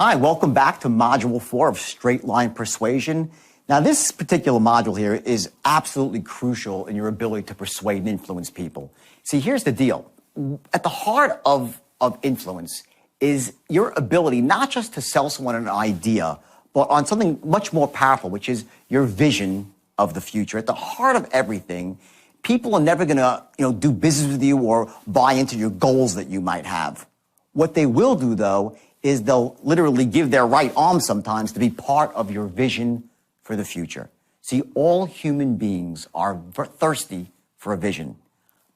Hi, welcome back to Module 4 of Straight Line Persuasion. Now, this particular module here is absolutely crucial in your ability to persuade and influence people. See, here's the deal. At the heart of influence is your ability not just to sell someone an idea, but on something much more powerful, which is your vision of the future. At the heart of everything, people are never going to, do business with you or buy into your goals that you might have. What they will do, though, is they'll literally give their right arm sometimes to be part of your vision for the future. See, all human beings are thirsty for a vision,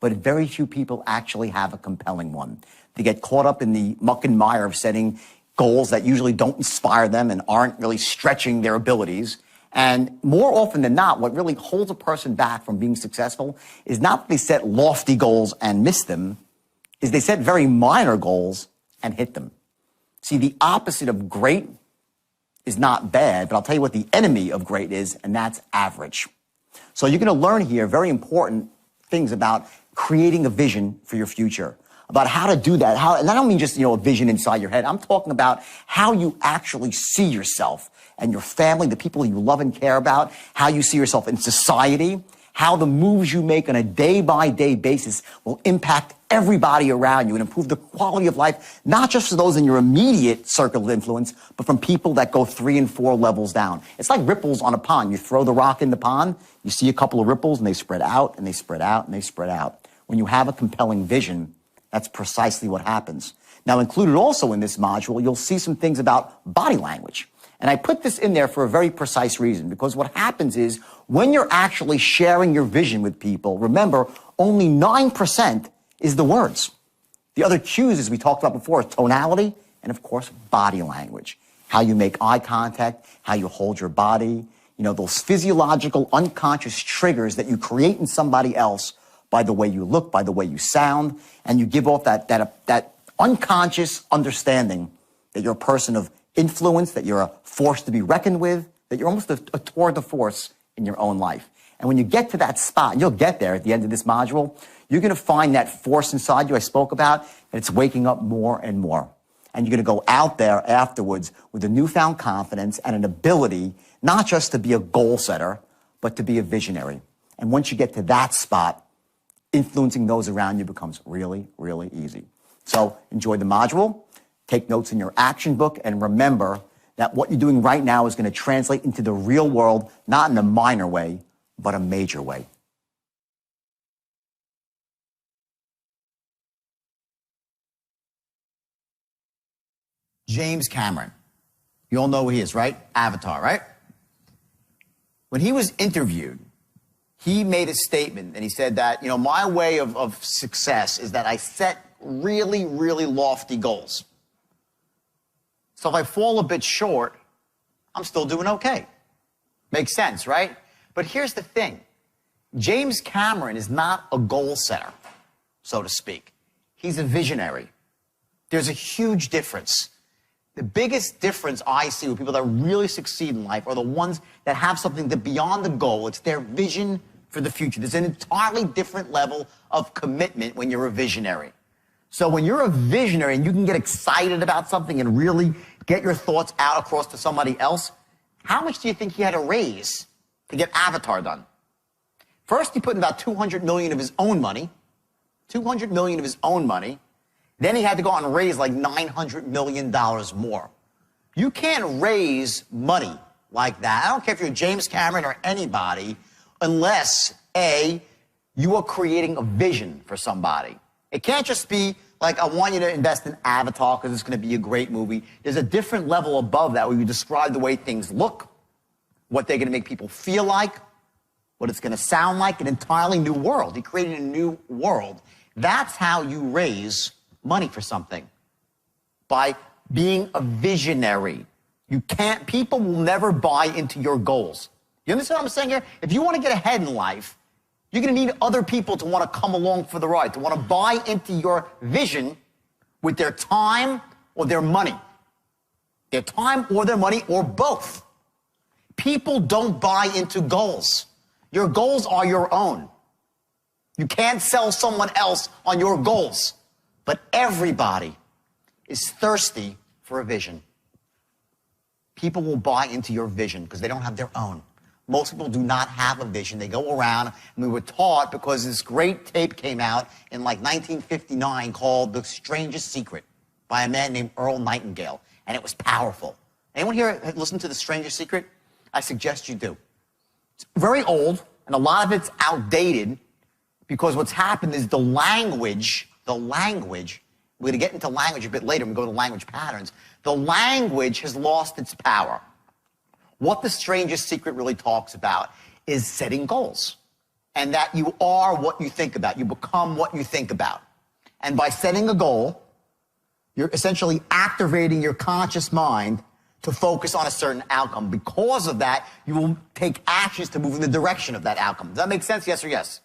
but very few people actually have a compelling one. They get caught up in the muck and mire of setting goals that usually don't inspire them and aren't really stretching their abilities. And more often than not, what really holds a person back from being successful is not that they set lofty goals and miss them, is they set very minor goals and hit them. See, the opposite of great is not bad, but I'll tell you what the enemy of great is, and that's average. So you're going to learn here very important things about creating a vision for your future, about how to do that. And I don't mean just, a vision inside your head. I'm talking about how you actually see yourself and your family, the people you love and care about, how you see yourself in society, how the moves you make on a day-by-day basis will impact everybody around you and improve the quality of life, not just for those in your immediate circle of influence, but from people that go 3 and 4 levels down. It's like ripples on a pond. You throw the rock in the pond, you see a couple of ripples, and they spread out, and they spread out, and they spread out. When you have a compelling vision, that's precisely what happens. Now, included also in this module, you'll see some things about body language. And I put this in there for a very precise reason, because what happens is when you're actually sharing your vision with people, remember, only 9% is the words. The other cues, as we talked about before, is tonality and, of course, body language. How you make eye contact, how you hold your body, those physiological unconscious triggers that you create in somebody else by the way you look, by the way you sound, and you give off that unconscious understanding that you're a person of influence, that you're a force to be reckoned with, that you're almost a tour de force in your own life. And when you get to that spot, and you'll get there at the end of this module, you're going to find that force inside you I spoke about, and it's waking up more and more. And you're going to go out there afterwards with a newfound confidence and an ability not just to be a goal setter, but to be a visionary. And once you get to that spot, influencing those around you becomes really, really easy. So enjoy the module. Take notes in your action book, and remember that what you're doing right now is going to translate into the real world, not in a minor way, but a major way. James Cameron. You all know who he is, right? Avatar, right? When he was interviewed, he made a statement, and he said that, my way of success is that I set really, really lofty goals. So if I fall a bit short, I'm still doing okay. Makes sense, right? But here's the thing. James Cameron is not a goal setter, so to speak. He's a visionary. There's a huge difference. The biggest difference I see with people that really succeed in life are the ones that have something that beyond the goal. It's their vision for the future. There's an entirely different level of commitment when you're a visionary. So when you're a visionary and you can get excited about something and really get your thoughts out across to somebody else, how much do you think he had to raise to get Avatar done? First, he put in about $200 million of his own money. $200 million of his own money. Then he had to go out and raise like $900 million more. You can't raise money like that. I don't care if you're James Cameron or anybody, unless, A, you are creating a vision for somebody. It can't just be like, I want you to invest in Avatar because it's going to be a great movie. There's a different level above that where you describe the way things look, what they're going to make people feel like, what it's going to sound like, an entirely new world. He created a new world. That's how you raise money for something, by being a visionary. People will never buy into your goals. You understand what I'm saying here? If you want to get ahead in life, you're going to need other people to want to come along for the ride, to want to buy into your vision with their time or their money. Their time or their money or both. People don't buy into goals. Your goals are your own. You can't sell someone else on your goals. But everybody is thirsty for a vision. people will buy into your vision because they don't have their own. Most people do not have a vision. They go around, and we were taught because this great tape came out in like 1959 called The Strangest Secret by a man named Earl Nightingale, and it was powerful. Anyone here listen to The Strangest Secret? I suggest you do. It's very old, and a lot of it's outdated because what's happened is the language, we're going to get into language a bit later when we go to language patterns. The language has lost its power. What The Strangest Secret really talks about is setting goals. And that you are what you think about. You become what you think about. And by setting a goal, you're essentially activating your conscious mind to focus on a certain outcome. Because of that, you will take actions to move in the direction of that outcome. Does that make sense? Yes or yes?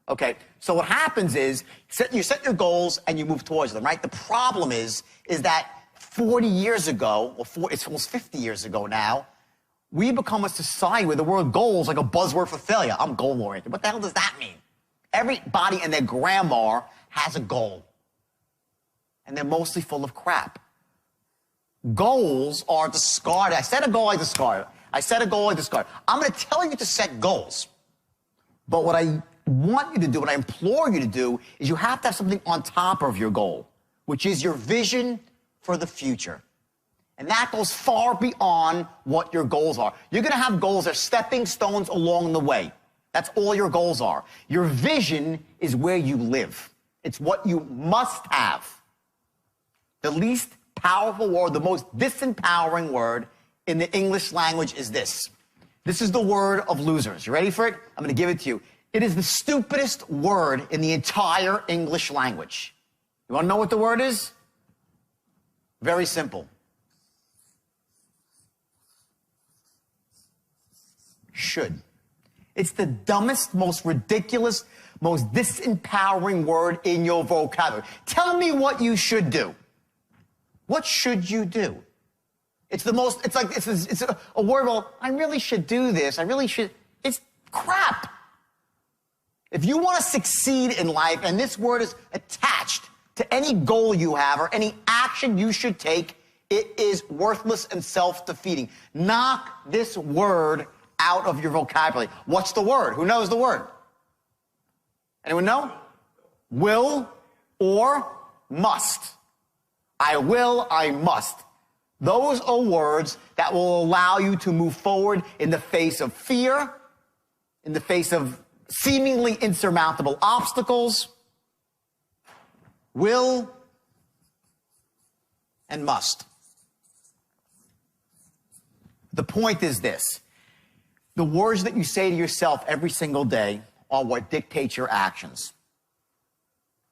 Okay, so what happens is you set your goals and you move towards them, right? The problem is that 40 years ago, it's almost 50 years ago now, we become a society where the word goal is like a buzzword for failure. I'm goal-oriented. What the hell does that mean? Everybody and their grandma has a goal. And they're mostly full of crap. Goals are discarded. I set a goal, I discard it. I set a goal, I discard it. I'm going to tell you to set goals. But what I want you to do, what I implore you to do, is you have to have something on top of your goal, which is your vision for the future. And that goes far beyond what your goals are. You're going to have goals that are stepping stones along the way. That's all your goals are. Your vision is where you live. It's what you must have. The least powerful word, the most disempowering word in the English language is this. This is the word of losers. You ready for it? I'm going to give it to you. It is the stupidest word in the entire English language. You want to know what the word is? Very simple. Should. It's the dumbest, most ridiculous, most disempowering word in your vocabulary. Tell me what you should do. What should you do? It's a word, well, I really should do this. I really should. It's crap. If you want to succeed in life, and this word is attached to any goal you have or any action you should take, it is worthless and self-defeating. Knock this word out of your vocabulary. What's the word? Who knows the word? Anyone know? Will or must. I will, I must. Those are words that will allow you to move forward in the face of fear, in the face of seemingly insurmountable obstacles. Will and must. The point is this. The words that you say to yourself every single day are what dictates your actions.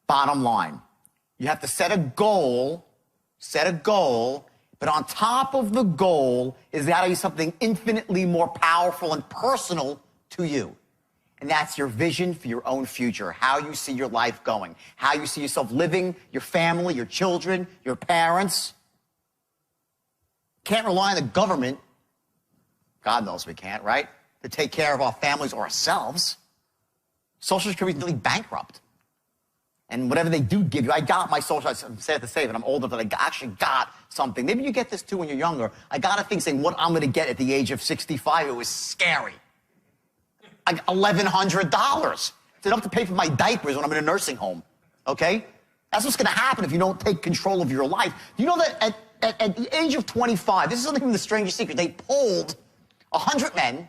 Bottom line. You have to set a goal, but on top of the goal is got to be something infinitely more powerful and personal to you. And that's your vision for your own future, how you see your life going, how you see yourself living, your family, your children, your parents. Can't rely on the government. God knows we can't, right? To take care of our families or ourselves. Social Security is nearly bankrupt. And whatever they do give you, I got my social, I'm sad to say that I'm older, but I actually got something. Maybe you get this too when you're younger. I got a thing saying what I'm going to get at the age of 65. It was scary. Like $1,100. It's enough to pay for my diapers when I'm in a nursing home. Okay? That's what's going to happen if you don't take control of your life. You know that at the age of 25, this is something from The Strangest Secret, they polled 100 men,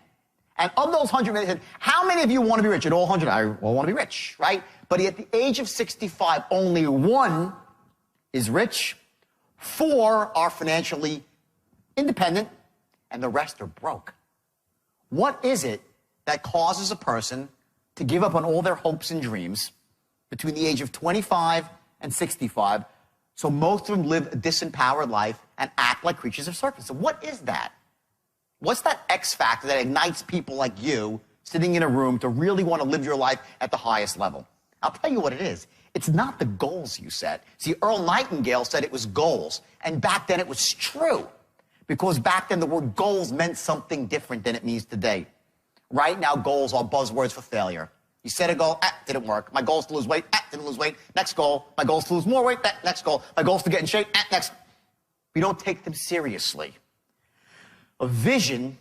and of those 100 men, they said, how many of you want to be rich? And all 100, I all want to be rich, right? But at the age of 65, only 1 is rich, 4 are financially independent, and the rest are broke. What is it that causes a person to give up on all their hopes and dreams between the age of 25 and 65, so most of them live a disempowered life and act like creatures of circus? So what is that? What's that X factor that ignites people like you sitting in a room to really want to live your life at the highest level? I'll tell you what it is. It's not the goals you set. See, Earl Nightingale said it was goals, and back then it was true, because back then the word goals meant something different than it means today. Right now, goals are buzzwords for failure. You set a goal, didn't work. My goal is to lose weight, didn't lose weight. Next goal, my goal is to lose more weight, next goal. My goal is to get in shape, next. We don't take them seriously. a vision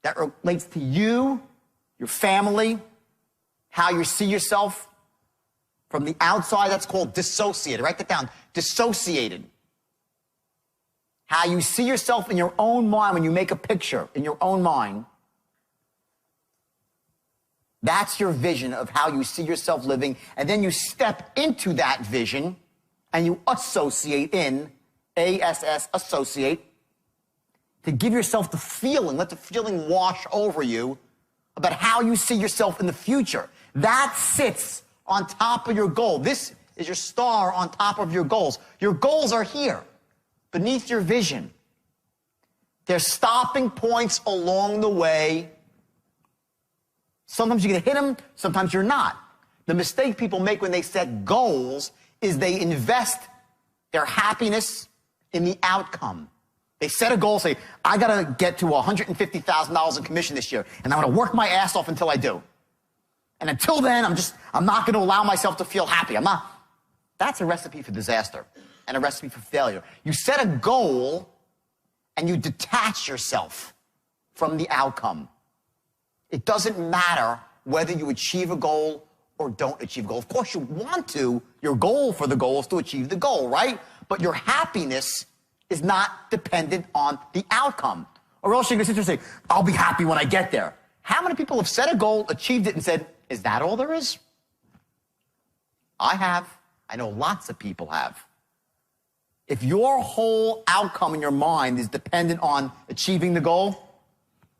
that relates to you, your family, how you see yourself from the outside. That's called dissociated. Write that down. Dissociated. How you see yourself in your own mind when you make a picture in your own mind. That's your vision of how you see yourself living. And then you step into that vision and you associate in, A-S-S, associate, to give yourself the feeling, let the feeling wash over you about how you see yourself in the future. That sits on top of your goal. This is your star on top of your goals. Your goals are here, beneath your vision. They're stopping points along the way. Sometimes you're going to hit them, sometimes you're not. The mistake people make when they set goals is they invest their happiness in the outcome. They set a goal, say, I got to get to $150,000 in commission this year, and I'm going to work my ass off until I do. And until then, I'm not going to allow myself to feel happy. That's a recipe for disaster and a recipe for failure. You set a goal and you detach yourself from the outcome. It doesn't matter whether you achieve a goal or don't achieve a goal. Of course, you want to. Your goal for the goal is to achieve the goal, right? But your happiness is not dependent on the outcome. Or else you're going to sit there and say, I'll be happy when I get there. How many people have set a goal, achieved it, and said, is that all there is? I have. I know lots of people have. If your whole outcome in your mind is dependent on achieving the goal,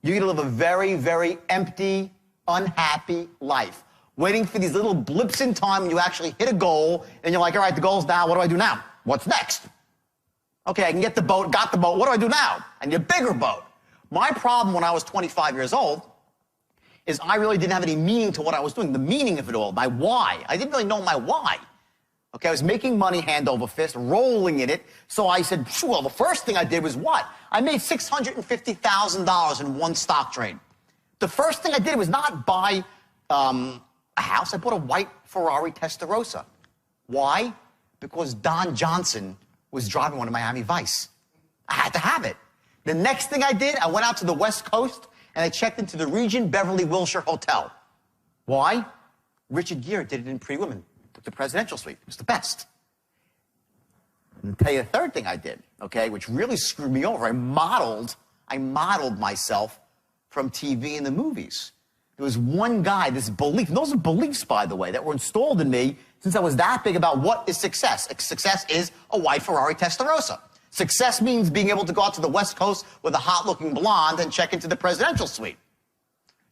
you're going to live a very, very empty, unhappy life, waiting for these little blips in time when you actually hit a goal, and you're like, all right, the goal's down. What do I do now? What's next? Okay, I can get the boat, got the boat. What do I do now? I need a bigger boat. My problem when I was 25 years old is I really didn't have any meaning to what I was doing, the meaning of it all, my why. I didn't really know my why. Okay, I was making money hand over fist, rolling in it. So I said, well, the first thing I did was what? I made $650,000 in one stock trade. The first thing I did was not buy a house. I bought a white Ferrari Testarossa. Why? Because Don Johnson was driving one of Miami Vice. I had to have it. The next thing I did, I went out to the West Coast and I checked into the Regent Beverly Wilshire Hotel. Why? Richard Gere did it in Pretty Woman. Took the presidential suite. It was the best. And I'll tell you the third thing I did, okay, which really screwed me over. I modeled myself from TV and the movies. There was one guy, this belief, and those are beliefs, by the way, that were installed in me since I was that big about what is success. Success is a white Ferrari Testarossa. Success means being able to go out to the West Coast with a hot-looking blonde and check into the presidential suite.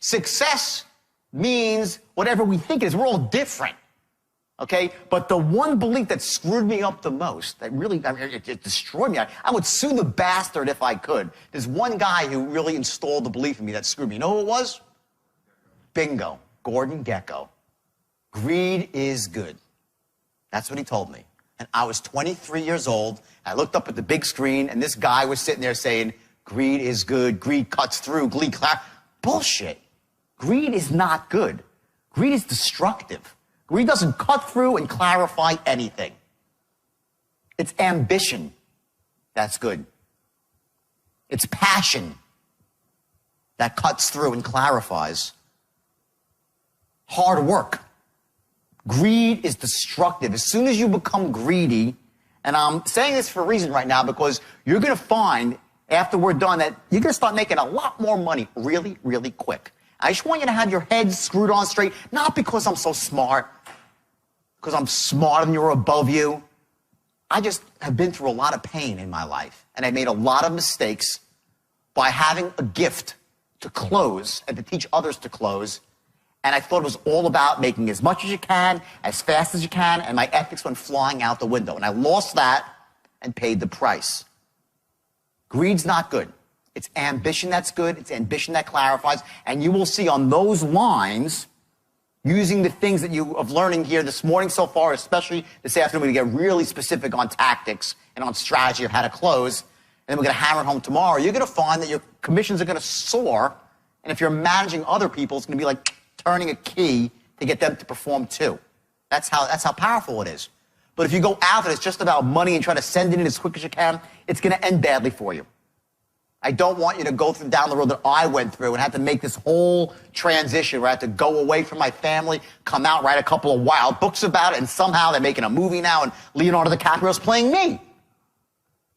Success means whatever we think it is. We're all different, okay? But the one belief that screwed me up the most, that really, it destroyed me. I would sue the bastard if I could. There's one guy who really installed the belief in me that screwed me. You know who it was? Bingo. Gordon Gekko. Greed is good. That's what he told me. And I was 23 years old. I looked up at the big screen, and this guy was sitting there saying, greed is good, greed cuts through, bullshit. Greed is not good. Greed is destructive. Greed doesn't cut through and clarify anything. It's ambition that's good. It's passion that cuts through and clarifies. Hard work. Greed is destructive. As soon as you become greedy, and I'm saying this for a reason right now because you're going to find after we're done that you're going to start making a lot more money really, really quick. I just want you to have your head screwed on straight, not because I'm so smart, because I'm smarter than you or above you. I just have been through a lot of pain in my life, and I made a lot of mistakes by having a gift to close and to teach others to close. And I thought it was all about making as much as you can, as fast as you can, and my ethics went flying out the window. And I lost that and paid the price. Greed's not good. It's ambition that's good. It's ambition that clarifies. And you will see on those lines, using the things that you have learning here this morning so far, especially this afternoon, we're going to get really specific on tactics and on strategy of how to close. And then we're going to hammer it home tomorrow. You're going to find that your commissions are going to soar. And if you're managing other people, it's going to be like turning a key to get them to perform too. That's how powerful it is. But if you go out and it's just about money and try to send it in as quick as you can, it's going to end badly for you. I don't want you to go down the road that I went through and had to make this whole transition where I had to go away from my family, come out, write a couple of wild books about it, and somehow they're making a movie now, and Leonardo DiCaprio is playing me.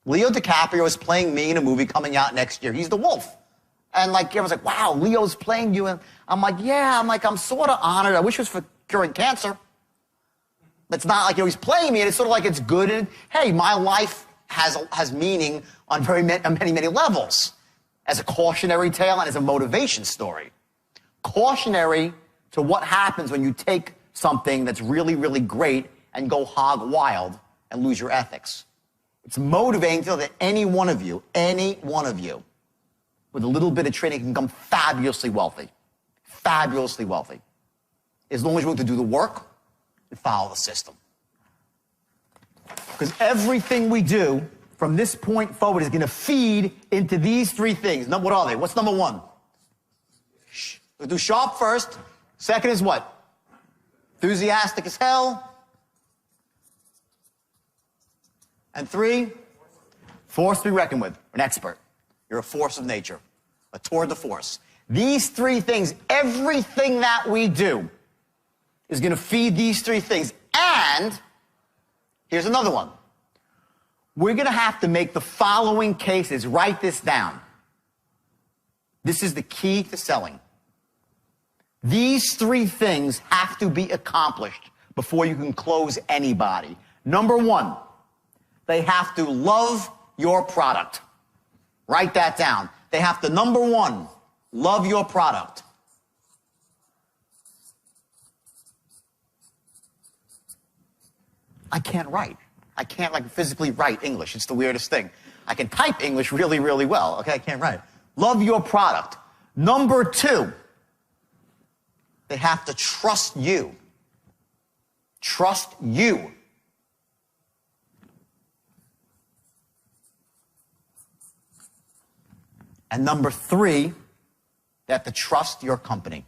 Leo DiCaprio is playing me in a movie coming out next year. He's the wolf. And like, everyone's like, wow, Leo's playing you. And I'm like, yeah, I'm sort of honored. I wish it was for curing cancer. It's not like, he's playing me, and it's sort of like it's good. And hey, my life has meaning on many levels, as a cautionary tale and as a motivation story. Cautionary to what happens when you take something that's really, really great and go hog wild and lose your ethics. It's motivating to know that any one of you, with a little bit of training can become fabulously wealthy. Fabulously wealthy. As long as you're willing to do the work and follow the system. Because everything we do from this point forward is going to feed into these three things. What are they? What's number one? We'll do sharp first. Second is what? Enthusiastic as hell. And three, force to be reckoned with. An expert. You're a force of nature. A tour de force. These three things, everything that we do is going to feed these three things. And here's another one. We're going to have to make the following cases. Write this down. This is the key to selling. These three things have to be accomplished before you can close anybody. Number one, they have to love your product. Write that down. They have to, number one, love your product. I can't write. I can't physically write English. It's the weirdest thing. I can type English really, really well. Okay, I can't write. Love your product. Number two, they have to trust you. Trust you. And number three, they have to trust your company.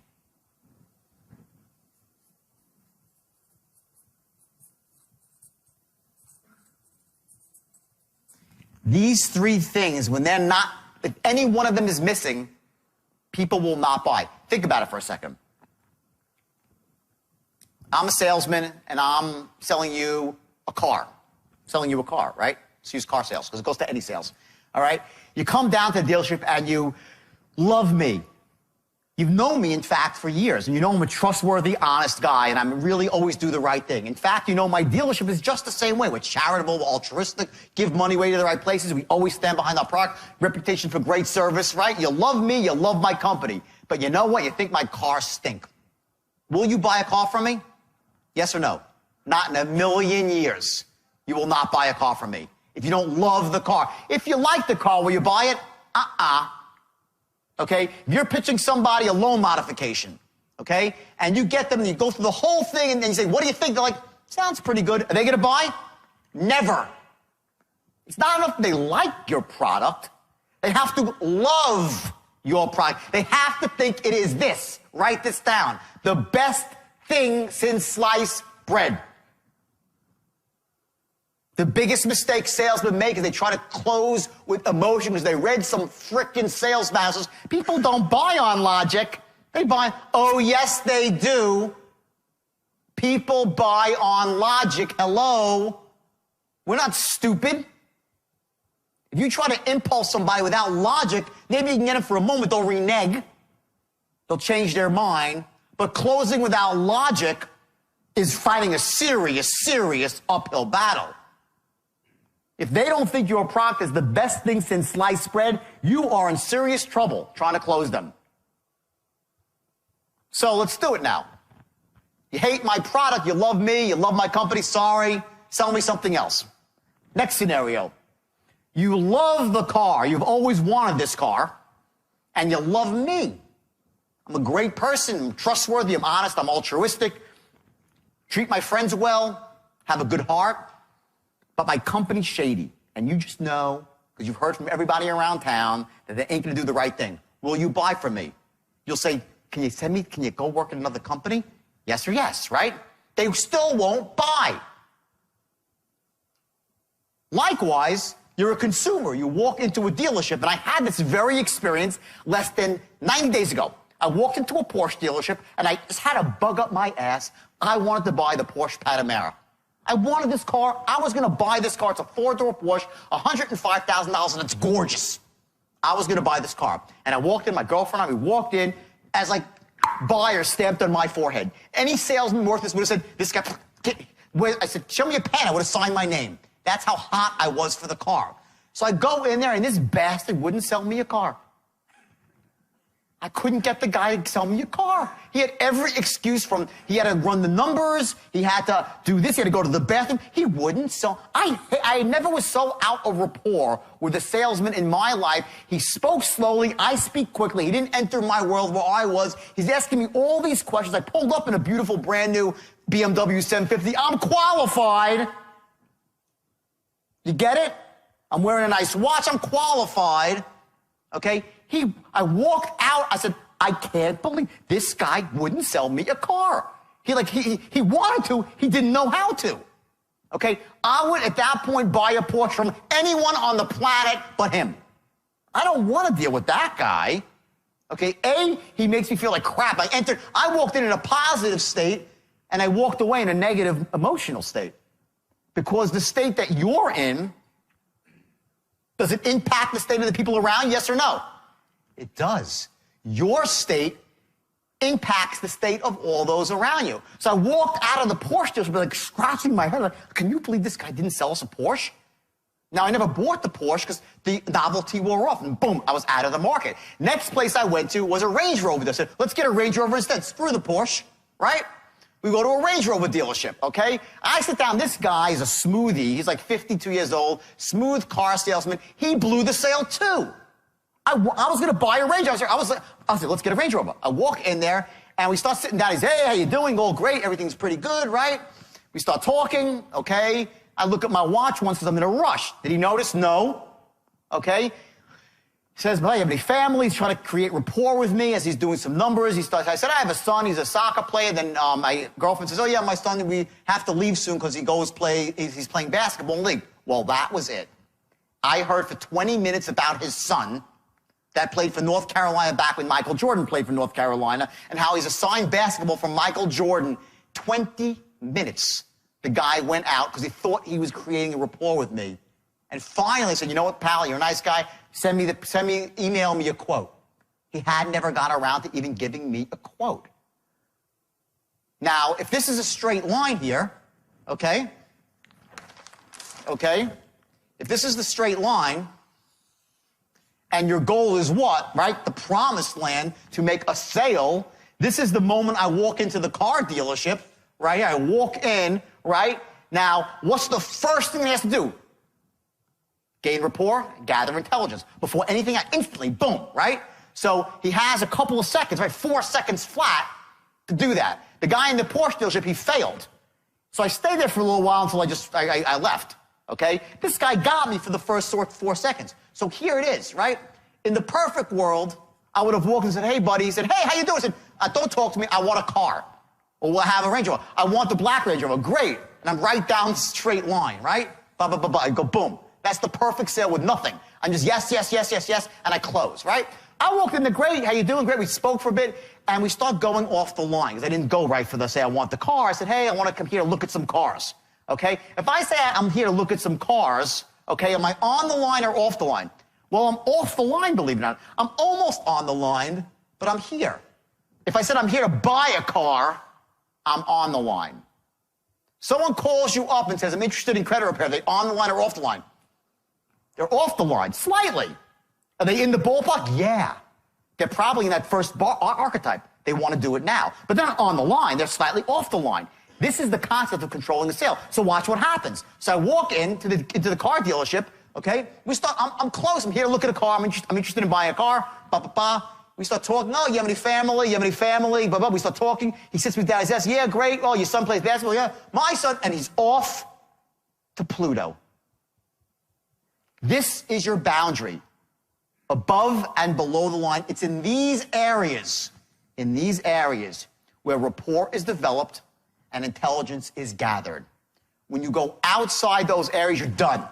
These three things, when they're not, if any one of them is missing, people will not buy. Think about it for a second. I'm a salesman, and I'm selling you a car. Selling you a car, right? Let's use car sales, because it goes to any sales. All right? You come down to the dealership, and you love me. You've known me, in fact, for years, and you know I'm a trustworthy, honest guy, and I'm really always do the right thing. In fact, you know my dealership is just the same way. We're charitable, we're altruistic, give money away to the right places. We always stand behind our product, reputation for great service, right? You love me, you love my company. But you know what? You think my cars stink. Will you buy a car from me? Yes or no? Not in a million years. You will not buy a car from me if you don't love the car. If you like the car, will you buy it? Okay? If you're pitching somebody a loan modification, okay? And you get them and you go through the whole thing and then you say, what do you think? They're like, sounds pretty good. Are they going to buy? Never. It's not enough they like your product. They have to love your product. They have to think it is this. Write this down. The best thing since sliced bread. The biggest mistake salesmen make is they try to close with emotion because they read some frickin' sales manuals. People don't buy on logic. They buy, oh, yes, they do. People buy on logic. Hello? We're not stupid. If you try to impulse somebody without logic, maybe you can get them for a moment. They'll renege. They'll change their mind. But closing without logic is fighting a serious, serious uphill battle. If they don't think your product is the best thing since sliced bread, you are in serious trouble trying to close them. So let's do it now. You hate my product, you love me, you love my company, sorry, sell me something else. Next scenario. You love the car, you've always wanted this car, and you love me. I'm a great person, I'm trustworthy, I'm honest, I'm altruistic, treat my friends well, have a good heart. But my company's shady, and you just know, because you've heard from everybody around town, that they ain't going to do the right thing. Will you buy from me? You'll say, can you go work at another company? Yes or yes, right? They still won't buy. Likewise, You're a consumer. You walk into a dealership, and I had this very experience less than 90 days ago. I walked into a Porsche dealership, and I just had a bug up my ass. I wanted to buy the Porsche Panamera. I wanted this car. I was going to buy this car. It's a four-door Porsche, $105,000, and it's gorgeous. I was going to buy this car. And I walked in, my girlfriend and I, we walked in as like buyer stamped on my forehead. Any salesman worth this would have said, this guy, I said, show me a pen. I would have signed my name. That's how hot I was for the car. So I go in there, and this bastard wouldn't sell me a car. I couldn't get the guy to sell me a car. He had every excuse from, he had to run the numbers, he had to do this, he had to go to the bathroom. He wouldn't sell. I never was so out of rapport with a salesman in my life. He spoke slowly, I speak quickly. He didn't enter my world where I was. He's asking me all these questions. I pulled up in a beautiful brand new BMW 750. I'm qualified. You get it? I'm wearing a nice watch. I'm qualified. Okay? I walked out. I said, I can't believe this guy wouldn't sell me a car. He wanted to. He didn't know how to. Okay? I would, at that point, buy a Porsche from anyone on the planet but him. I don't want to deal with that guy. Okay? He makes me feel like crap. I walked in a positive state, and I walked away in a negative emotional state. Because the state that you're in, does it impact the state of the people around? Yes or no? It does. Your state impacts the state of all those around you. So I walked out of the Porsche dealership, like scratching my head, like, can you believe this guy didn't sell us a Porsche? Now, I never bought the Porsche because the novelty wore off, and boom, I was out of the market. Next place I went to was a Range Rover. They said, let's get a Range Rover instead. Screw the Porsche, right? We go to a Range Rover dealership, okay? I sit down. This guy is a smoothie. He's like 52 years old, smooth car salesman. He blew the sale, too. I was going to buy a Range Rover. I was like, let's get a Range Rover. I walk in there, and we start sitting down. He's, hey, how you doing? All great. Everything's pretty good, right? We start talking, okay? I look at my watch once because I'm in a rush. Did he notice? No. Okay? He says, well, you have any family? He's trying to create rapport with me as he's doing some numbers. I said, I have a son. He's a soccer player. Then my girlfriend says, oh, yeah, my son, we have to leave soon because he's playing basketball in the league. Well, that was it. I heard for 20 minutes about his son that played for North Carolina back when Michael Jordan played for North Carolina, and how he's assigned basketball from Michael Jordan. 20 minutes. The guy went out because he thought he was creating a rapport with me. And finally said, you know what, pal, you're a nice guy. Email me a quote. He had never got around to even giving me a quote. Now, if this is a straight line here, okay? If this is the straight line, and your goal is what, right? The promised land, to make a sale. This is the moment I walk into the car dealership, right? I walk in, right? Now, what's the first thing he has to do? Gain rapport, gather intelligence. Before anything, I instantly, boom, right? So he has a couple of seconds, right? 4 seconds flat to do that. The guy in the Porsche dealership, he failed. So I stayed there for a little while until I left, okay? This guy got me for the first 4 seconds. So here it is, right? In the perfect world, I would have walked and said, hey, buddy. He said, hey, how you doing? I said, don't talk to me. I want a car. Or we'll have a Range Rover. I want the black Range Rover. Great. And I'm right down the straight line, right? I go, boom. That's the perfect sale with nothing. I'm just yes, and I close, right? I walked in the great. How you doing? Great. We spoke for a bit, and we start going off the line because I didn't go right for the say I want the car. I said, hey, I want to come here to look at some cars, okay? If I say I'm here to look at some cars, okay, am I on the line or off the line? Well, I'm off the line, believe it or not. I'm almost on the line, but I'm here. If I said I'm here to buy a car, I'm on the line. Someone calls you up and says, I'm interested in credit repair. Are they on the line or off the line? They're off the line, slightly. Are they in the ballpark? Yeah. They're probably in that first archetype. They want to do it now. But they're not on the line. They're slightly off the line. This is the concept of controlling the sale. So watch what happens. So I walk into the car dealership, okay? I'm close. I'm here to look at a car. I'm interested in buying a car. We start talking. Oh, you have any family? You have any family? We start talking. He sits me down. He says, yeah, great. Oh, your son plays basketball? Yeah. My son. And he's off to Pluto. This is your boundary. Above and below the line. It's in these areas where rapport is developed and intelligence is gathered. When you go outside those areas, you're done.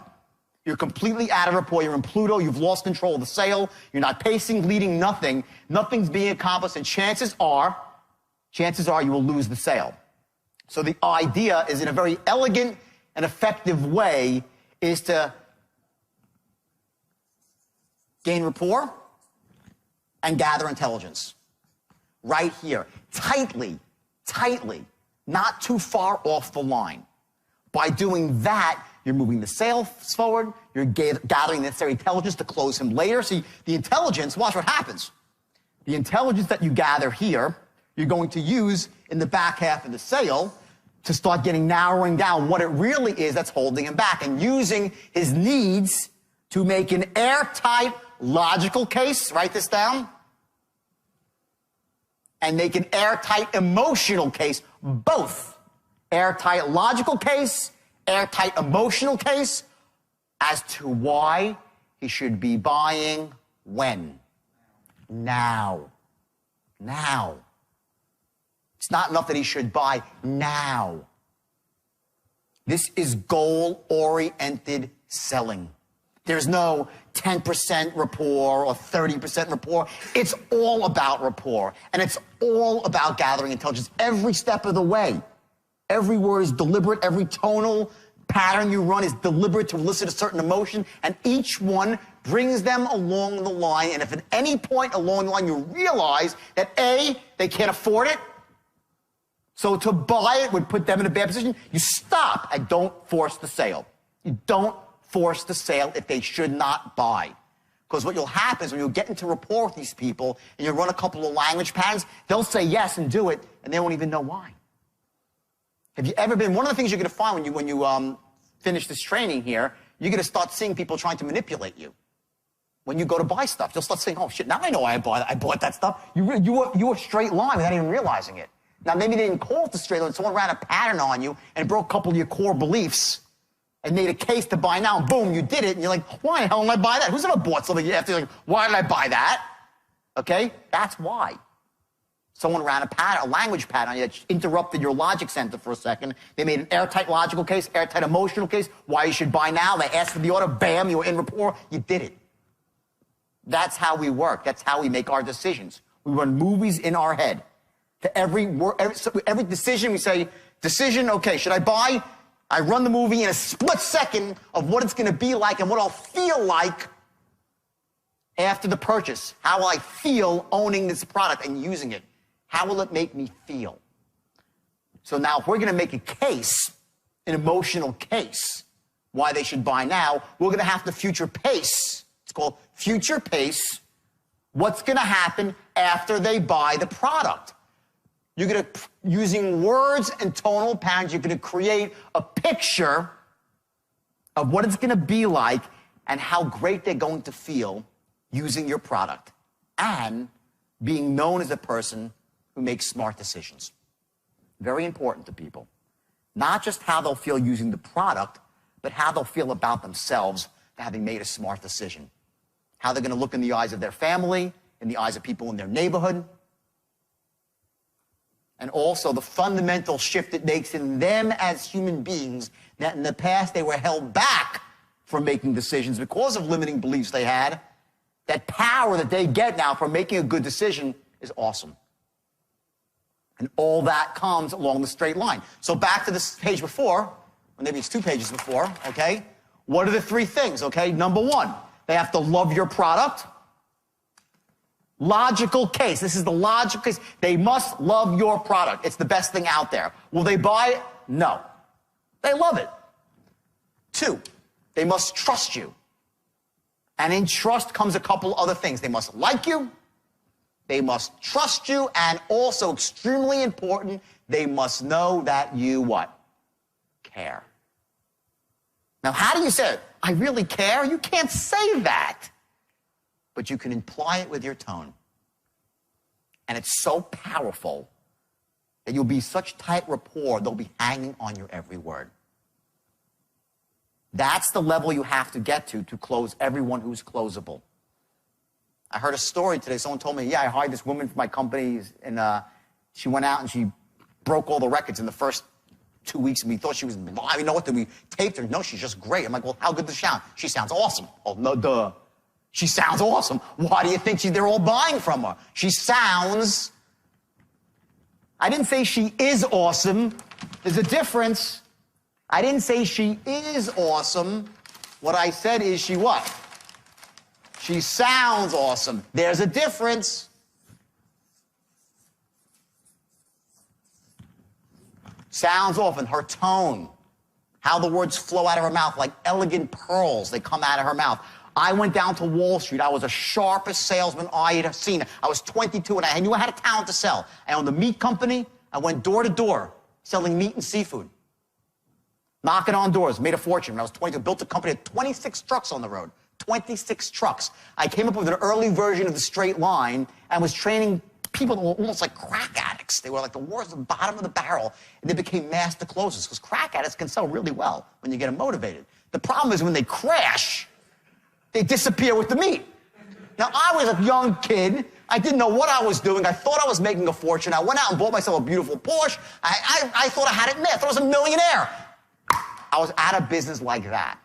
You're completely out of rapport. You're in Pluto. You've lost control of the sale. You're not pacing, leading, nothing. Nothing's being accomplished, and chances are you will lose the sale. So the idea is, in a very elegant and effective way, is to gain rapport and gather intelligence. Right here. Tightly, not too far off the line. By doing that, you're moving the sales forward, you're gathering the necessary intelligence to close him later. See, the intelligence, watch what happens. The intelligence that you gather here, you're going to use in the back half of the sale to start narrowing down what it really is that's holding him back, and using his needs to make an airtight, logical case, write this down, and make an airtight emotional case, both airtight logical case, airtight emotional case, as to why he should be buying when. Now. It's not enough that he should buy now. This is goal-oriented selling. There's no 10% rapport or 30% rapport. It's all about rapport, and it's all about gathering intelligence every step of the way. Every word is deliberate. Every tonal pattern you run is deliberate to elicit a certain emotion, and each one brings them along the line. And if at any point along the line you realize that A, they can't afford it, so to buy it would put them in a bad position, you stop and don't force the sale. You don't force the sale if they should not buy. Because what will happen is when you get into rapport with these people and you run a couple of language patterns, they'll say yes and do it, and they won't even know why. Have you ever been, one of the things you're going to find when you finish this training here, you're going to start seeing people trying to manipulate you. When you go to buy stuff, you'll start saying, oh shit, now I know why I bought that stuff. You were straight line without even realizing it. Now maybe they didn't call it the straight line, someone ran a pattern on you and broke a couple of your core beliefs and made a case to buy now, and boom, you did it, and you're like, why the hell did I buy that? Who's ever bought something after you're like, why did I buy that? Okay, that's why. Someone ran a language pattern on you that interrupted your logic center for a second. They made an airtight logical case, airtight emotional case, why you should buy now. They asked for the order, bam, you were in rapport, you did it. That's how we work. That's how we make our decisions. We run movies in our head. To every decision, we say, decision, okay, should I buy? I run the movie in a split second of what it's going to be like and what I'll feel like after the purchase. How will I feel owning this product and using it? How will it make me feel? So now if we're going to make a case, an emotional case, why they should buy now, we're going to have to future pace. It's called future pace. What's going to happen after they buy the product? You're going to, using words and tonal patterns, you're going to create a picture of what it's going to be like and how great they're going to feel using your product and being known as a person who makes smart decisions. Very important to people. Not just how they'll feel using the product, but how they'll feel about themselves for having made a smart decision. How they're going to look in the eyes of their family, in the eyes of people in their neighborhood, and also the fundamental shift it makes in them as human beings, that in the past they were held back from making decisions because of limiting beliefs they had. That power that they get now from making a good decision is awesome. And all that comes along the straight line. So back to this page before, or maybe it's 2 pages before, okay? What are the 3 things, okay? Number 1, they have to love your product. Logical case. This is the logical case. They must love your product. It's the best thing out there. Will they buy it? No. They love it. 2, they must trust you. And in trust comes a couple other things. They must like you. They must trust you. And also, extremely important, they must know that you what? Care. Now, how do you say it? I really care? You can't say that. But you can imply it with your tone. And it's so powerful that you'll be such tight rapport, they'll be hanging on your every word. That's the level you have to get to close everyone who's closable. I heard a story today. Someone told me, yeah, I hired this woman for my company, and she went out and she broke all the records in the first 2 weeks and we thought she was blind. You know what? Did we taped her? No, she's just great. I'm like, well, how good does she sound? She sounds awesome. Oh, no, duh. She sounds awesome. Why do you think they're all buying from her? She sounds... I didn't say she is awesome. There's a difference. I didn't say she is awesome. What I said is she what? She sounds awesome. There's a difference. Sounds often, her tone, how the words flow out of her mouth like elegant pearls. They come out of her mouth. I went down to Wall Street. I was the sharpest salesman I had seen. I was 22 and I knew I had a talent to sell. I owned a meat company. I went door to door selling meat and seafood. Knocking on doors, made a fortune. When I was 22, built a company with 26 trucks on the road. 26 trucks. I came up with an early version of the straight line and was training people that were almost like crack addicts. They were like the worst, the bottom of the barrel, and they became master closers because crack addicts can sell really well when you get them motivated. The problem is when they crash, they disappear with the meat. Now, I was a young kid. I didn't know what I was doing. I thought I was making a fortune. I went out and bought myself a beautiful Porsche. I thought I had it made. I thought I was a millionaire. I was out of business like that.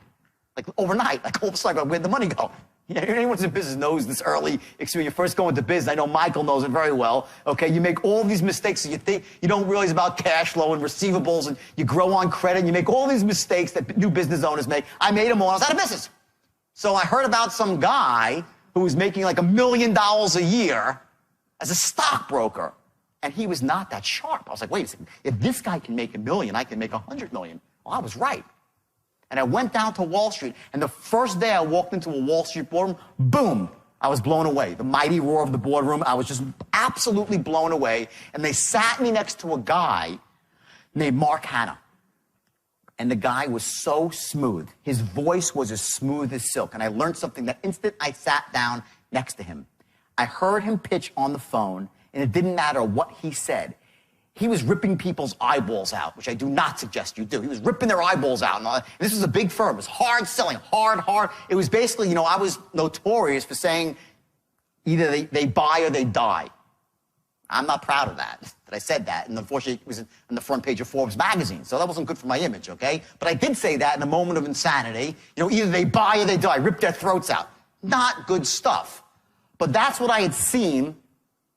Like overnight, like all of a sudden, where'd the money go? Anyone who's in business knows this early experience. When you first go into business, I know Michael knows it very well, okay? You make all these mistakes, and you think you don't realize about cash flow and receivables, and you grow on credit, and you make all these mistakes that new business owners make. I made them all. I was out of business. So I heard about some guy who was making like $1 million a year as a stockbroker, and he was not that sharp. I was like, wait a second. If this guy can make $1 million, I can make $100 million. Well, I was right. And I went down to Wall Street, and the first day I walked into a Wall Street boardroom, boom, I was blown away. The mighty roar of the boardroom, I was just absolutely blown away. And they sat me next to a guy named Mark Hanna. And the guy was so smooth. His voice was as smooth as silk. And I learned something that instant I sat down next to him. I heard him pitch on the phone, and it didn't matter what he said. He was ripping people's eyeballs out, which I do not suggest you do. He was ripping their eyeballs out. And this was a big firm. It was hard selling, hard. It was basically, I was notorious for saying either they buy or they die. I'm not proud of that I said that. And unfortunately, it was on the front page of Forbes magazine. So that wasn't good for my image, okay? But I did say that in a moment of insanity. Either they buy or they die. Rip their throats out. Not good stuff. But that's what I had seen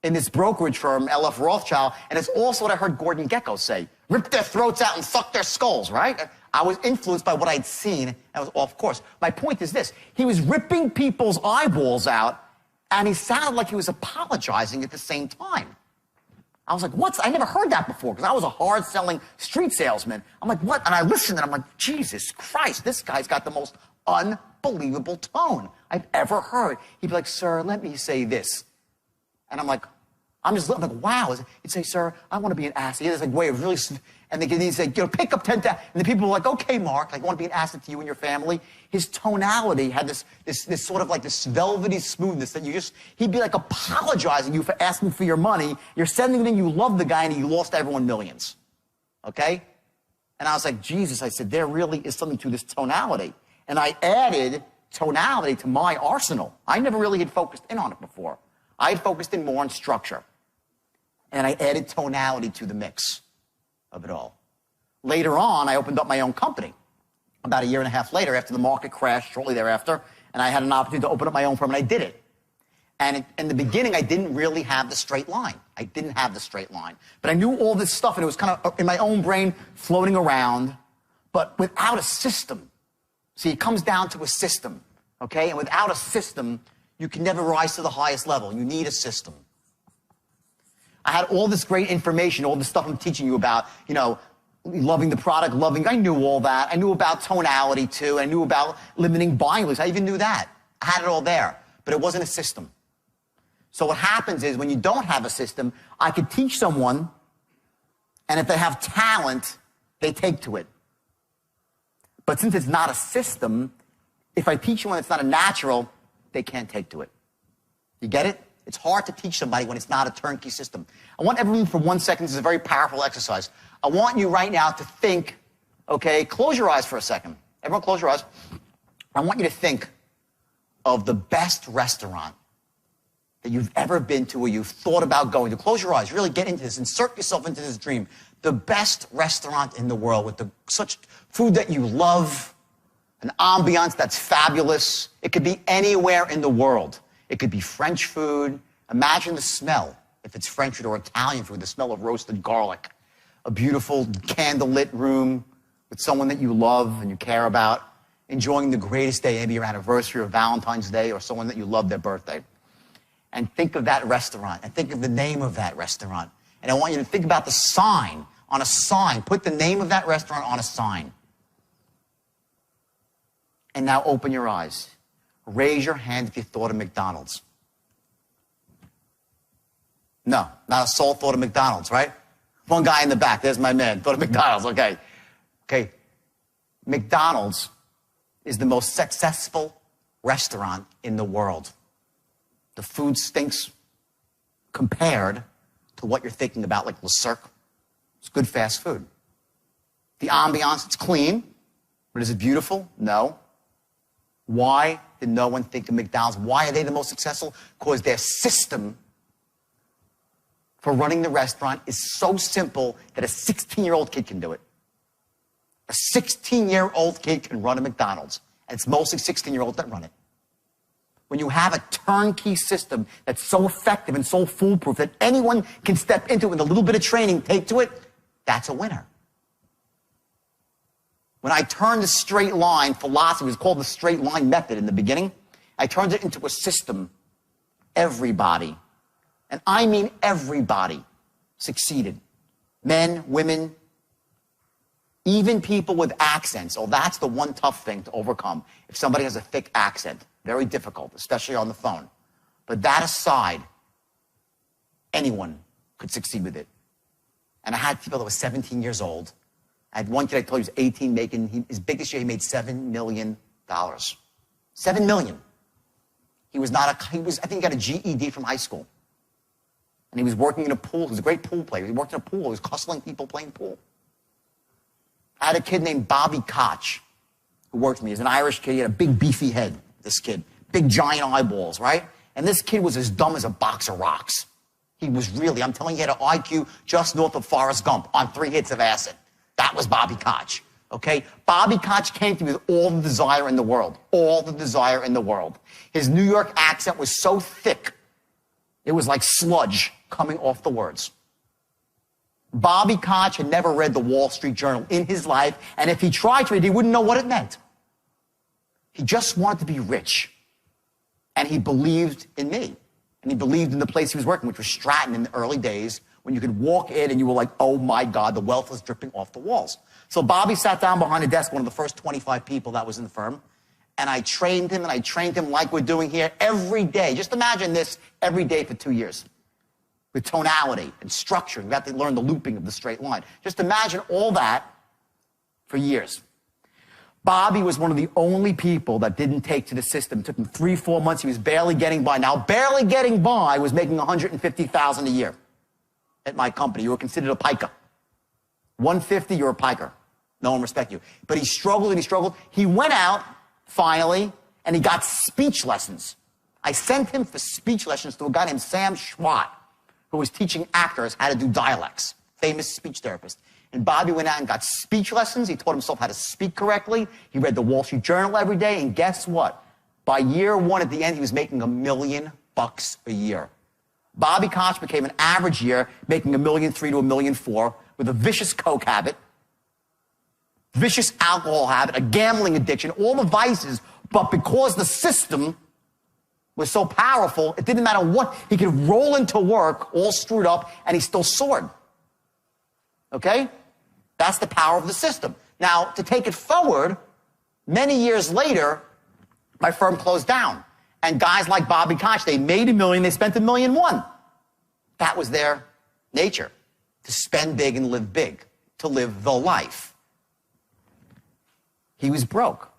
in this brokerage firm, LF Rothschild, and it's also what I heard Gordon Gekko say. Rip their throats out and suck their skulls, right? I was influenced by what I'd seen, and I was off course. My point is this. He was ripping people's eyeballs out, and he sounded like he was apologizing at the same time. I was like, what? I never heard that before, because I was a hard-selling street salesman. I'm like, what? And I listened, and I'm like, Jesus Christ, this guy's got the most unbelievable tone I've ever heard. He'd be like, sir, let me say this. And I'm like, I'm like, wow. He'd say, sir, I want to be an asset. He has a way of really, and he'd say, pick up 10,000. And the people were like, okay, Mark, I want to be an asset to you and your family. His tonality had this sort of like this velvety smoothness that he'd be like apologizing to you for asking for your money. You're sending it in, you love the guy, and you lost everyone millions. Okay? And I was like, Jesus, I said, there really is something to this tonality. And I added tonality to my arsenal. I never really had focused in on it before. I had focused in more on structure. And I added tonality to the mix of it all. Later on, I opened up my own company. About a year and a half later, after the market crashed, shortly thereafter, and I had an opportunity to open up my own firm, and I did it. And in the beginning, I didn't really have the straight line. I didn't have the straight line. But I knew all this stuff, and it was kind of in my own brain floating around, but without a system. See, it comes down to a system, okay? And without a system, you can never rise to the highest level. You need a system. I had all this great information, all this stuff I'm teaching you about, loving the product, I knew all that. I knew about tonality, too. I knew about limiting buying lists. I even knew that. I had it all there, but it wasn't a system. So what happens is when you don't have a system, I could teach someone, and if they have talent, they take to it. But since it's not a system, if I teach someone it's not a natural, they can't take to it. You get it? It's hard to teach somebody when it's not a turnkey system. I want everyone for 1 second, this is a very powerful exercise. I want you right now to think, okay, close your eyes for a second. Everyone close your eyes. I want you to think of the best restaurant that you've ever been to or you've thought about going to. Close your eyes, really get into this, insert yourself into this dream. The best restaurant in the world with such food that you love, an ambiance that's fabulous. It could be anywhere in the world. It could be French food. Imagine the smell, if it's French food or Italian food, the smell of roasted garlic. A beautiful candlelit room with someone that you love and you care about, enjoying the greatest day, maybe your anniversary or Valentine's Day, or someone that you love their birthday. And think of that restaurant, and think of the name of that restaurant. And I want you to think about the sign, on a sign. Put the name of that restaurant on a sign. And now open your eyes. Raise your hand if you thought of McDonald's. No, not a soul thought of McDonald's, right? One guy in the back, there's my man, thought of McDonald's, okay. Okay, McDonald's is the most successful restaurant in the world. The food stinks compared to what you're thinking about, like Le Cirque. It's good fast food. The ambiance, it's clean, but is it beautiful? No. Why did no one think of McDonald's? Why are they the most successful? Because their system for running the restaurant is so simple that a 16-year-old kid can do it. A 16-year-old kid can run a McDonald's, and it's mostly 16-year-olds that run it. When you have a turnkey system that's so effective and so foolproof that anyone can step into it with a little bit of training, take to it, that's a winner. When I turned the straight line philosophy, it was called the straight line method in the beginning, I turned it into a system. Everybody, and I mean everybody, succeeded. Men, women, even people with accents. Oh, that's the one tough thing to overcome. If somebody has a thick accent, very difficult, especially on the phone. But that aside, anyone could succeed with it. And I had people that were 17 years old. I had one kid I told you was 18, his biggest year he made $7 million. $7 million. I think he got a GED from high school. And he was working in a pool. He was a great pool player. He worked in a pool. He was hustling people playing pool. I had a kid named Bobby Koch who worked for me. He's an Irish kid. He had a big, beefy head, this kid. Big, giant eyeballs, right? And this kid was as dumb as a box of rocks. He was really, I'm telling you, he had an IQ just north of Forrest Gump on 3 hits of acid. That was Bobby Koch, okay? Bobby Koch came to me with all the desire in the world. All the desire in the world. His New York accent was so thick, it was like sludge coming off the words. Bobby Koch had never read the Wall Street Journal in his life, and if he tried to read it, he wouldn't know what it meant. He just wanted to be rich. And he believed in me. And he believed in the place he was working, which was Stratton in the early days, when you could walk in and you were like, oh my God, the wealth was dripping off the walls. So Bobby sat down behind a desk, one of the first 25 people that was in the firm, and I trained him like we're doing here every day. Just imagine this every day for 2 years. With tonality and structure. You have to learn the looping of the straight line. Just imagine all that for years. Bobby was one of the only people that didn't take to the system. It took him 3-4 months. He was barely getting by. Now, barely getting by was making $150,000 a year at my company. You were considered a piker. 150, you're a piker. No one respect you. But he struggled and he struggled. He went out, finally, and he got speech lessons. I sent him for speech lessons to a guy named Sam Schwat, who was teaching actors how to do dialects, famous speech therapist. And Bobby went out and got speech lessons. He taught himself how to speak correctly. He read the Wall Street Journal every day. And guess what? By year one, at the end, he was making $1 million a year. Bobby Koch became an average year, making $1.3 million to $1.4 million, with a vicious coke habit, vicious alcohol habit, a gambling addiction, all the vices. But because the system was so powerful, it didn't matter what. He could roll into work all screwed up, and he still soared. Okay? That's the power of the system. Now, to take it forward, many years later, my firm closed down. And guys like Bobby Koch, they made $1 million, they spent $1.1 million. That was their nature, to spend big and live big, to live the life. He was broke.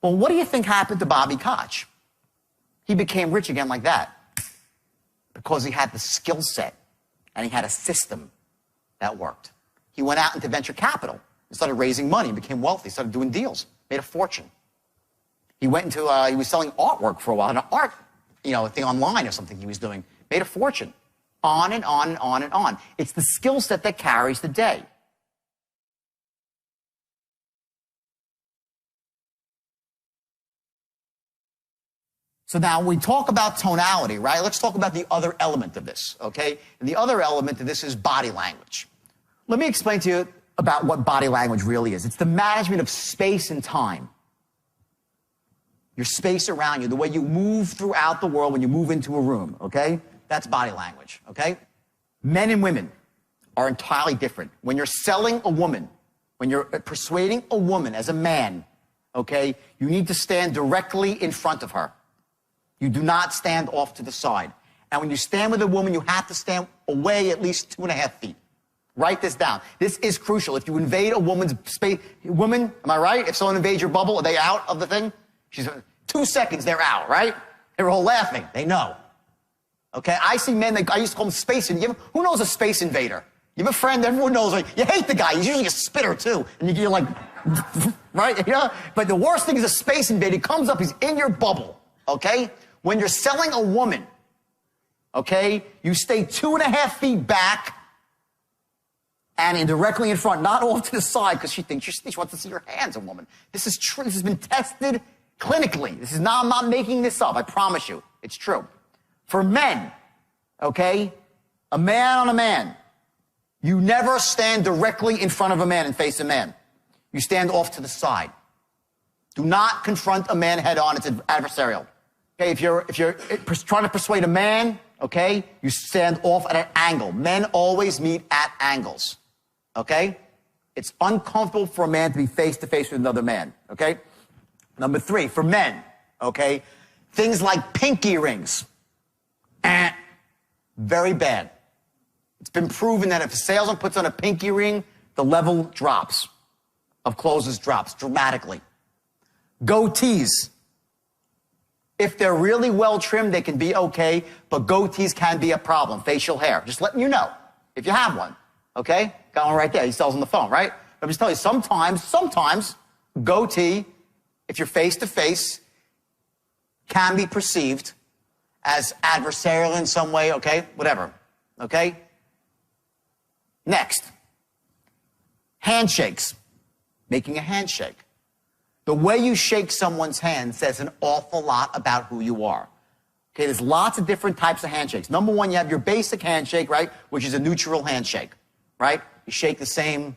Well, what do you think happened to Bobby Koch? He became rich again like that because he had the skill set and he had a system that worked. He went out into venture capital and started raising money and became wealthy, started doing deals, made a fortune. He went into, he was selling artwork for a while, and art a thing online or something he was doing. Made a fortune. On and on and on and on. It's the skill set that carries the day. So now when we talk about tonality, right, let's talk about the other element of this, okay? And the other element of this is body language. Let me explain to you about what body language really is. It's the management of space and time. Your space around you, the way you move throughout the world when you move into a room, okay? That's body language, okay? Men and women are entirely different. When you're selling a woman, when you're persuading a woman as a man, okay, you need to stand directly in front of her. You do not stand off to the side. And when you stand with a woman, you have to stand away at least 2.5 feet. Write this down. This is crucial. If you invade a woman's space, woman, am I right? If someone invades your bubble, are they out of the thing? 2 seconds, they're out, right? They're all laughing. They know. Okay, I see men, I used to call them space invaders. Who knows a space invader? You have a friend, everyone knows, like, you hate the guy. He's usually a spitter, too. And you're like, right? But the worst thing is a space invader. He comes up, he's in your bubble, okay? When you're selling a woman, okay, you stay 2.5 feet back and directly in front, not off to the side, because she wants to see your hands, a woman. This is true. This has been tested clinically. I'm not making this up. I promise you. It's true. For men, okay, a man on a man, you never stand directly in front of a man and face a man. You stand off to the side. Do not confront a man head on. It's adversarial. Okay, if you're trying to persuade a man, okay, you stand off at an angle. Men always meet at angles. Okay? It's uncomfortable for a man to be face to face with another man. Okay? Number 3, for men, okay, things like pinky rings. Very bad. It's been proven that if a salesman puts on a pinky ring, the level drops of closes drops dramatically. Goatees. If they're really well trimmed, they can be okay, but goatees can be a problem. Facial hair. Just letting you know, if you have one, okay? Got one right there. He sells on the phone, right? But I'm just telling you, sometimes goatee, if you're face to face, can be perceived as adversarial in some way, okay? Whatever, okay? Next, handshakes. Making a handshake. The way you shake someone's hand says an awful lot about who you are. Okay, there's lots of different types of handshakes. Number 1, you have your basic handshake, right, which is a neutral handshake, right? You shake the same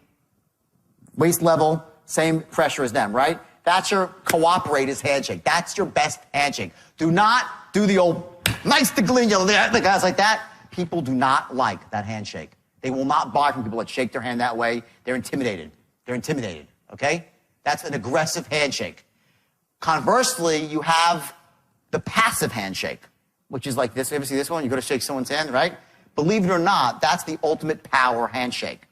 waist level, same pressure as them, right? That's your cooperator's handshake. That's your best handshake. Do not do the old nice to glean, the guys like that. People do not like that handshake. They will not buy from people that shake their hand that way. They're intimidated. They're intimidated, okay? That's an aggressive handshake. Conversely, you have the passive handshake, which is like this. You ever see this one? You go to shake someone's hand, right? Believe it or not, that's the ultimate power handshake.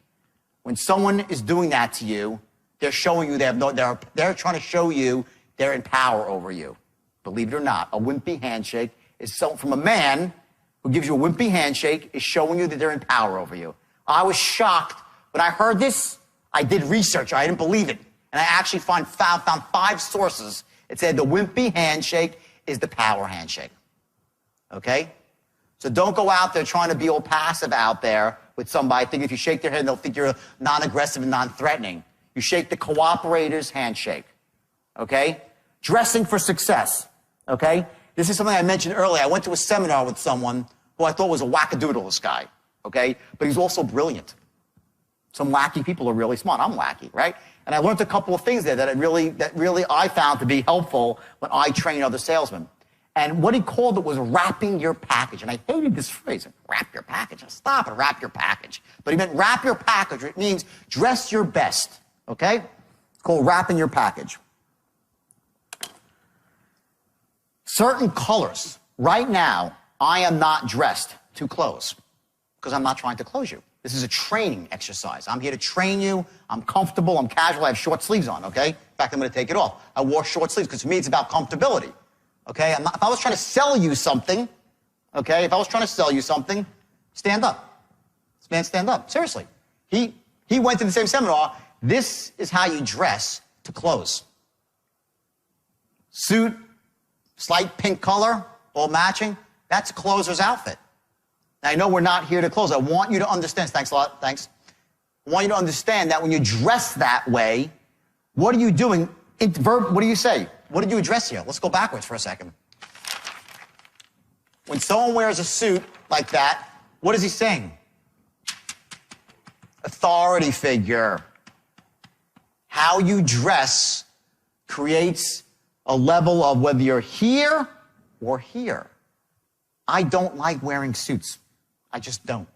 When someone is doing that to you, they're showing you they're trying to show you they're in power over you. Believe it or not, a wimpy handshake is from a man who gives you a wimpy handshake is showing you that they're in power over you. I was shocked when I heard this. I did research. I didn't believe it. And I actually found 5 sources that said the wimpy handshake is the power handshake. Okay? So don't go out there trying to be all passive out there with somebody. Think if you shake their hand, they'll think you're non-aggressive and non-threatening. You shake the cooperator's handshake. Okay? Dressing for success. Okay? This is something I mentioned earlier. I went to a seminar with someone who I thought was a wackadoodle, this guy. Okay? But he's also brilliant. Some wacky people are really smart. I'm wacky, right? And I learned a couple of things there that really I found to be helpful when I train other salesmen. And what he called it was wrapping your package. And I hated this phrase, wrap your package. Stop it, wrap your package. But he meant wrap your package. It means dress your best, okay? It's called wrapping your package. Certain colors. Right now, I am not dressed to close because I'm not trying to close you. This is a training exercise. I'm here to train you. I'm comfortable. I'm casual. I have short sleeves on, okay? In fact, I'm going to take it off. I wore short sleeves because for me, it's about comfortability, okay? If I was trying to sell you something, okay, stand up. This man, stand up. Seriously. He went to the same seminar. This is how you dress to close. Suit, slight pink color, All matching? That's a closer's outfit. Now, I know we're not here to close. I want you to understand. Thanks a lot. Thanks. I want you to understand that when you dress that way, what are you doing? What do you say? What did you address here? Let's go backwards for a second. When someone wears a suit like that, what is he saying? Authority figure. How you dress creates a level of whether you're here or here. I don't like wearing suits. I just don't.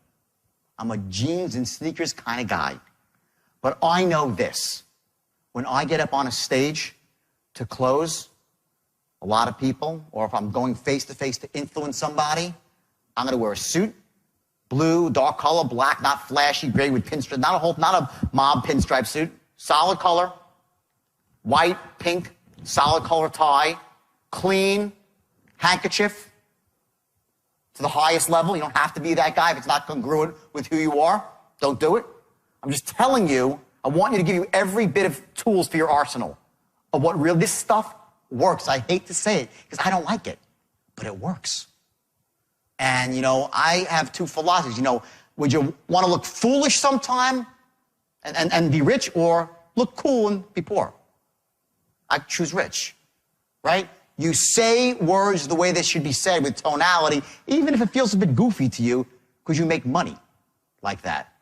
I'm a jeans and sneakers kind of guy. But I know this. When I get up on a stage to close a lot of people, or if I'm going face-to-face to influence somebody, I'm going to wear a suit, blue, dark color, black, not flashy, gray with pinstripes, not a mob pinstripe suit, solid color, white, pink, solid color tie, clean, handkerchief to the highest level. You don't have to be that guy if it's not congruent with who you are. Don't do it. I'm just telling you, I want you to give you every bit of tools for your arsenal of what real, this stuff works. I hate to say it because I don't like it, but it works. And, I have two philosophies. Would you want to look foolish sometime and be rich, or look cool and be poor? I choose rich, right? You say words the way they should be said with tonality, even if it feels a bit goofy to you, because you make money like that.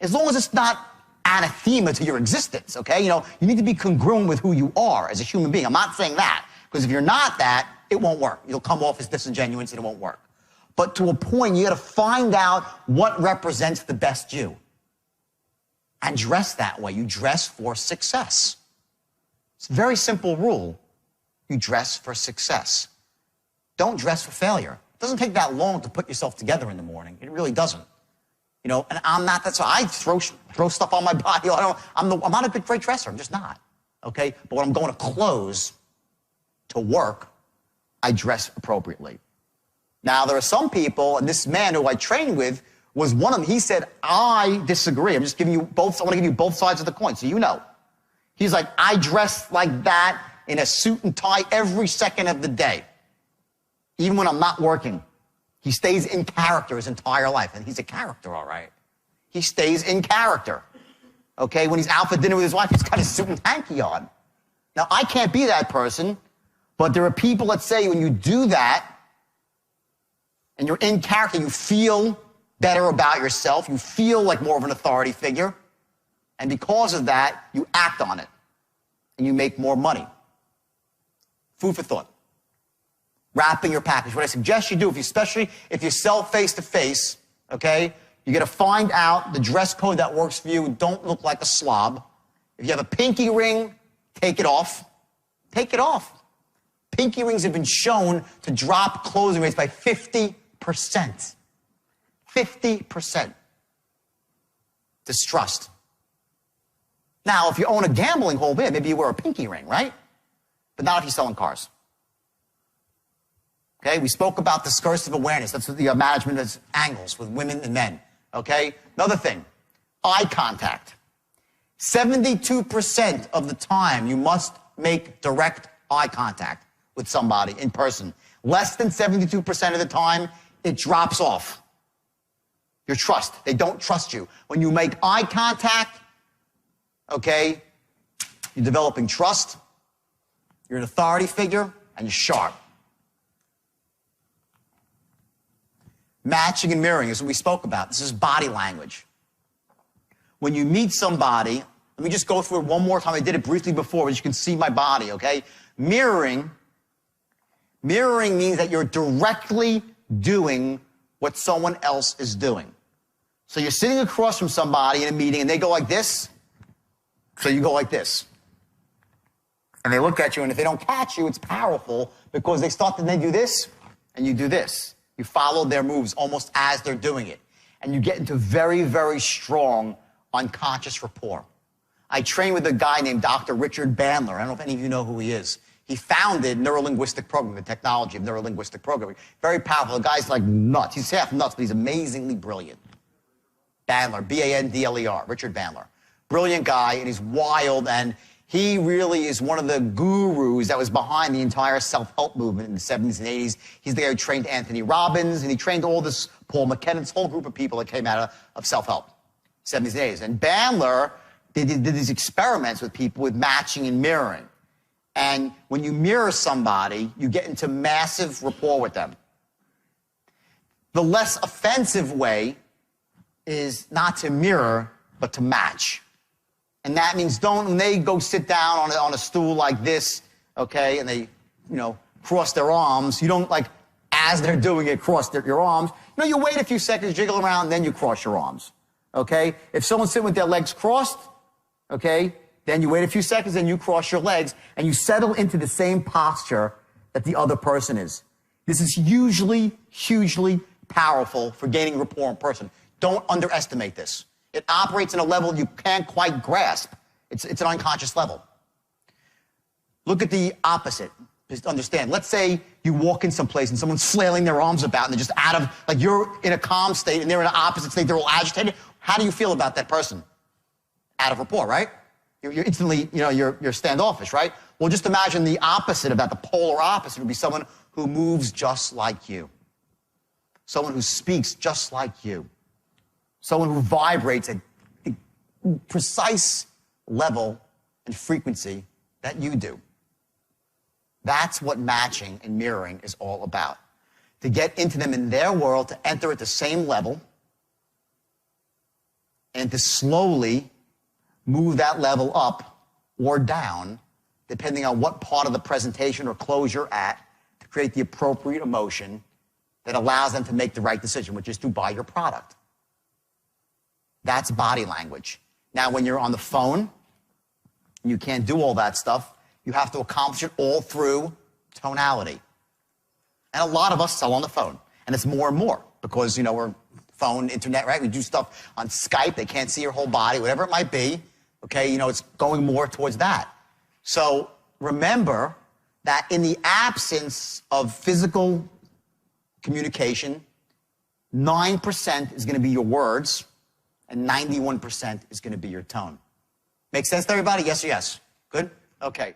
As long as it's not anathema to your existence, okay? You need to be congruent with who you are as a human being. I'm not saying that, because if you're not that, it won't work. You'll come off as disingenuous and it won't work. But to a point, you got to find out what represents the best you and dress that way. You dress for success. It's a very simple rule. You dress for success. Don't dress for failure. It doesn't take that long to put yourself together in the morning. It really doesn't. And I'm not, that's why I throw stuff on my body. I'm not a great dresser. I'm just not, okay? But when I'm going to close to work, I dress appropriately. Now, there are some people, and this man who I trained with was one of them. He said, I disagree. I'm just giving you both, I want to give you both sides of the coin, so you know. He's like, I dress like that in a suit and tie every second of the day, even when I'm not working. He stays in character his entire life, and he's a character, all right. He stays in character, okay? When he's out for dinner with his wife, he's got his suit and hanky on. Now, I can't be that person, but there are people that say when you do that, and you're in character, you feel better about yourself, you feel like more of an authority figure, and because of that, you act on it, and you make more money. Food for thought. Wrapping your package. What I suggest you do, especially if you sell face-to-face, okay, you got to find out the dress code that works for you. Don't look like a slob. If you have a pinky ring, take it off. Take it off. Pinky rings have been shown to drop closing rates by 50%. 50%. Distrust. Now, if you own a gambling hall, maybe you wear a pinky ring, right? But not if you're selling cars. Okay, we spoke about discursive awareness. That's the management of angles with women and men. Okay, another thing, eye contact. 72% of the time you must make direct eye contact with somebody in person. Less than 72% of the time, it drops off. Your trust. They don't trust you. When you make eye contact, okay, you're developing trust, you're an authority figure, and you're sharp. Matching and mirroring is what we spoke about. This is body language. When you meet somebody, let me just go through it one more time. I did it briefly before, but you can see my body, okay? Mirroring means that you're directly doing what someone else is doing. So you're sitting across from somebody in a meeting, and they go like this, so you go like this. And they look at you, and if they don't catch you, it's powerful because they start to then do this, and you do this. You follow their moves almost as they're doing it. And you get into very, very strong unconscious rapport. I trained with a guy named Dr. Richard Bandler. I don't know if any of you know who he is. He founded neurolinguistic programming, the technology of neurolinguistic programming. Very powerful. The guy's like nuts. He's half nuts, but he's amazingly brilliant. Bandler, B-A-N-D-L-E-R, Richard Bandler. Brilliant guy, and he's wild, and He really is one of the gurus that was behind the entire self-help movement in the 70s and 80s. He's the guy who trained Anthony Robbins, and he trained all this Paul McKenna, this whole group of people that came out of self-help, 70s and 80s. And Bandler did these experiments with people with matching and mirroring. And when you mirror somebody, you get into massive rapport with them. The less offensive way is not to mirror, but to match. And that means when they go sit down on a stool like this, okay, and they, cross their arms, you don't, like, as they're doing it, cross your arms. No, you wait a few seconds, jiggle around, and then you cross your arms, okay? If someone's sitting with their legs crossed, okay, then you wait a few seconds and you cross your legs and you settle into the same posture that the other person is. This is usually hugely powerful for gaining rapport in person. Don't underestimate this. It operates in a level you can't quite grasp. It's an unconscious level. Look at the opposite. Just understand. Let's say you walk in someplace and someone's flailing their arms about and they're just out of, like, you're in a calm state and they're in an opposite state, they're all agitated. How do you feel about that person? Out of rapport, right? You're instantly, you're standoffish, right? Well, just imagine the opposite of that. The polar opposite would be someone who moves just like you. Someone who speaks just like you. Someone who vibrates at the precise level and frequency that you do. That's what matching and mirroring is all about. To get into them in their world, to enter at the same level, and to slowly move that level up or down, depending on what part of the presentation or close you're at, to create the appropriate emotion that allows them to make the right decision, which is to buy your product. That's body language. Now, when you're on the phone, you can't do all that stuff. You have to accomplish it all through tonality. And a lot of us sell on the phone. And it's more and more because, we're phone, internet, right? We do stuff on Skype. They can't see your whole body, whatever it might be. Okay, it's going more towards that. So remember that in the absence of physical communication, 9% is going to be your words, and 91% is going to be your tone. Make sense to everybody? Yes or yes? Good? Okay.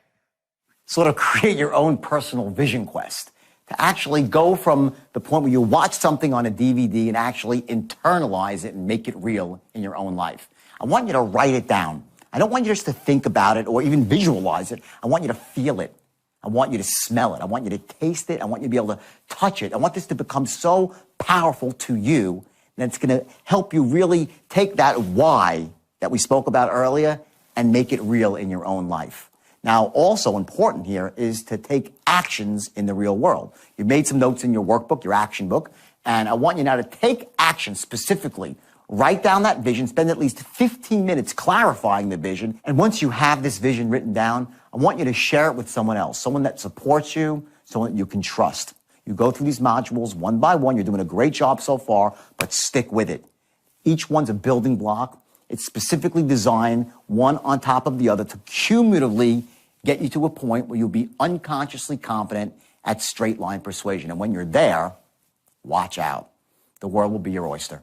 Sort of create your own personal vision quest. To actually go from the point where you watch something on a DVD and actually internalize it and make it real in your own life. I want you to write it down. I don't want you just to think about it or even visualize it. I want you to feel it. I want you to smell it. I want you to taste it. I want you to be able to touch it. I want this to become so powerful to you that it's going to help you really take that why that we spoke about earlier and make it real in your own life. Now, also important here is to take actions in the real world. You made some notes in your workbook, your action book, and I want you now to take action specifically. Write down that vision, spend at least 15 minutes clarifying the vision, and once you have this vision written down, I want you to share it with someone else, someone that supports you, someone that you can trust. You go through these modules one by one. You're doing a great job so far, but stick with it. Each one's a building block. It's specifically designed one on top of the other to cumulatively get you to a point where you'll be unconsciously confident at straight line persuasion. And when you're there, watch out. The world will be your oyster.